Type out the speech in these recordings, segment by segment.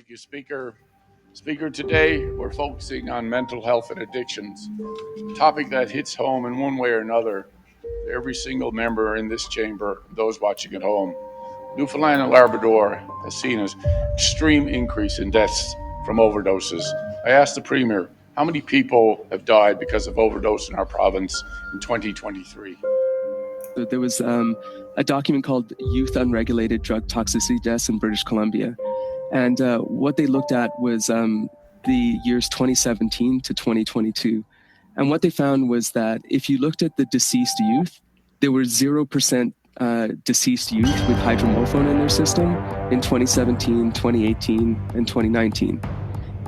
Thank you, Speaker. Speaker, today we're focusing on mental health and addictions, a topic that hits home in one way or another to every single member in this chamber and those watching at home. Newfoundland and Labrador has seen an extreme increase in deaths from overdoses. I asked the Premier, how many people have died because of overdose in our province in 2023? There was a document called Youth Unregulated Drug Toxicity Deaths in British Columbia. And what they looked at was the years 2017 to 2022. And what they found was that if you looked at the deceased youth, there were 0% deceased youth with hydromorphone in their system in 2017, 2018, and 2019.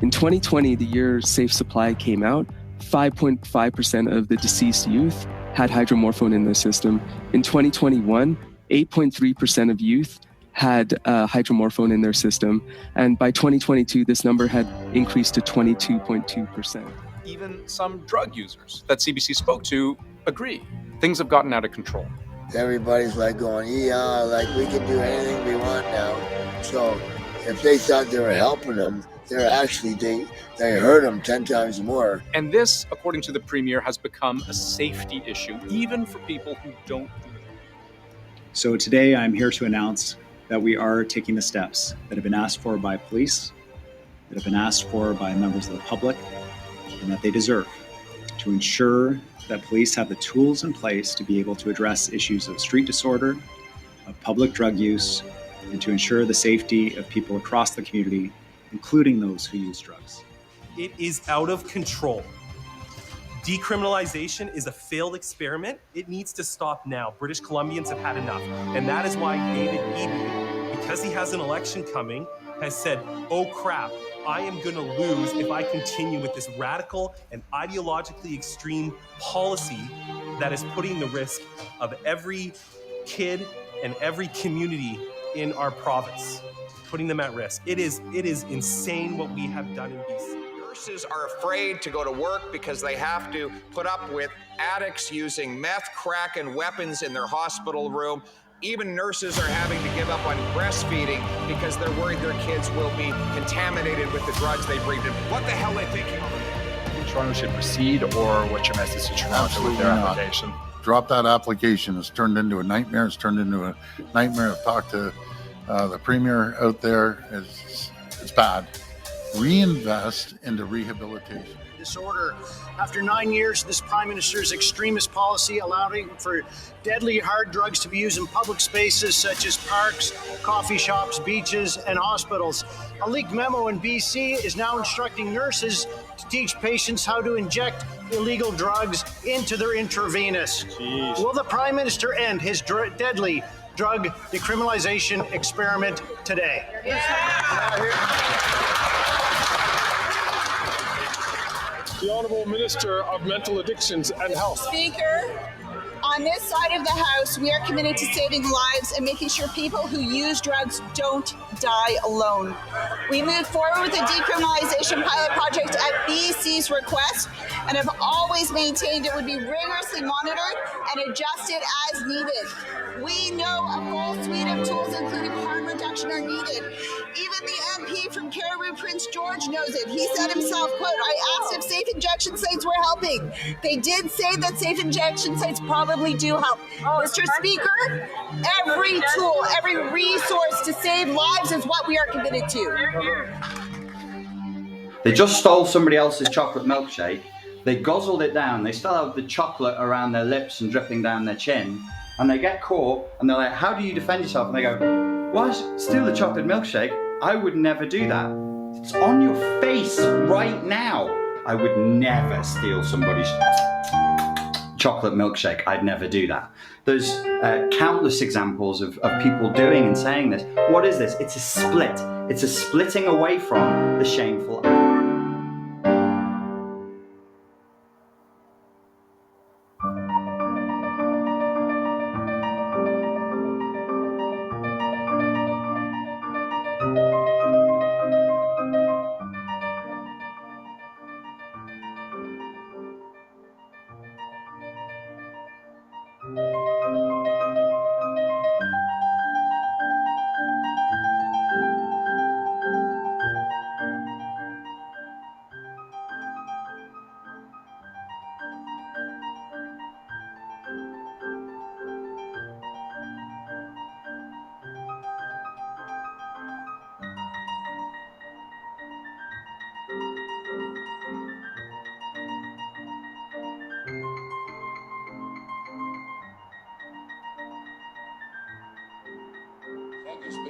In 2020, the year Safe Supply came out, 5.5% of the deceased youth had hydromorphone in their system. In 2021, 8.3% of youth had hydromorphone in their system. And by 2022, this number had increased to 22.2%. Even some drug users that CBC spoke to agree. Things have gotten out of control. Everybody's like going, yeah, like we can do anything we want now. So if they thought they were helping them, they're actually, they hurt them 10 times more. And this, according to the Premier, has become a safety issue, even for people who don't do it. So today I'm here to announce that we are taking the steps that have been asked for by police, that have been asked for by members of the public, and that they deserve, to ensure that police have the tools in place to be able to address issues of street disorder, of public drug use, and to ensure the safety of people across the community, including those who use drugs. It is out of control. Decriminalization is a failed experiment. It needs to stop now. British Columbians have had enough. And that is why David Eby, because he has an election coming, has said, oh crap, I am gonna lose if I continue with this radical and ideologically extreme policy that is putting the risk of every kid and every community in our province, putting them at risk. It is insane what we have done in BC. Nurses are afraid to go to work because they have to put up with addicts using meth, crack, and weapons in their hospital room. Even nurses are having to give up on breastfeeding because they're worried their kids will be contaminated with the drugs they breathe in. What the hell are they thinking of? Toronto should proceed, or what's your message to Toronto with their application? Drop that application. It's turned into a nightmare. It's turned into a nightmare. I've talked to the Premier out there. It's bad. Reinvest into rehabilitation. Disorder. After 9 years, this Prime Minister's extremist policy allowing for deadly hard drugs to be used in public spaces such as parks, coffee shops, beaches, and hospitals. A leaked memo in BC is now instructing nurses to teach patients how to inject illegal drugs into their intravenous. Jeez. Will the Prime Minister end his deadly drug decriminalization experiment today? The Honourable Minister of Mental Addictions and Health. Speaker, on this side of the House, we are committed to saving lives and making sure people who use drugs don't die alone. We moved forward with the decriminalization pilot project at BC's request and have always maintained it would be rigorously monitored and adjusted as needed. We know a full suite of tools, including harm reduction, are needed. Even the MP from Caribou Prince George knows it. He said himself, quote, I asked if safe injection sites were helping. They did say that safe injection sites probably do help. Mr. Speaker, every tool, every resource to save lives is what we are committed to. They just stole somebody else's chocolate milkshake. They guzzled it down. They still have the chocolate around their lips and dripping down their chin. And they get caught and they're like, how do you defend yourself? And they go, what? Steal the chocolate milkshake? I would never do that. It's on your face right now. I would never steal somebody's chocolate milkshake. I'd never do that. There's countless examples of people doing and saying this. What is this? It's a split. It's a splitting away from the shameful act.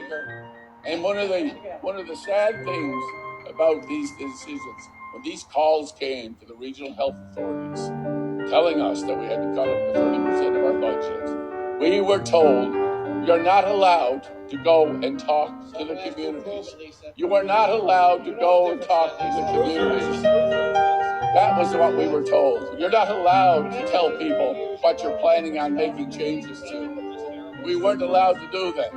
Speaker. And one of the sad things about these decisions, when these calls came to the regional health authorities, telling us that we had to cut up to 30% of our budget, we were told you're not allowed to go and talk to the communities. You are not allowed to go and talk to the communities. That was what we were told. You're not allowed to tell people what you're planning on making changes to. We weren't allowed to do that.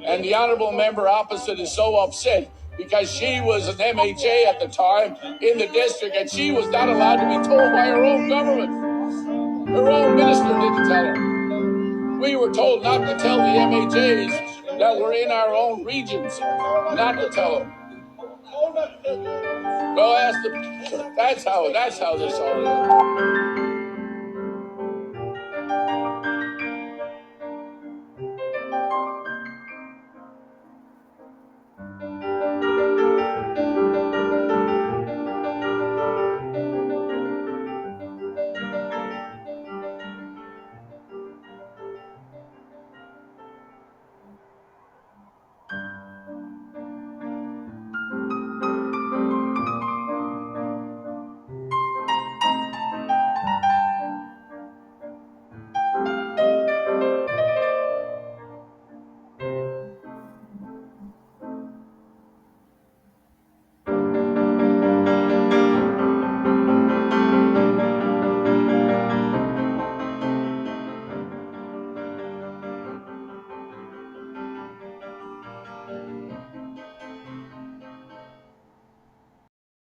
And the honorable member opposite is so upset because she was an MHA at the time in the district and she was not allowed to be told by her own government. Her own minister didn't tell her. We were told not to tell the MHAs that were in our own regions, not to tell them. Go ask them. That's how this all is.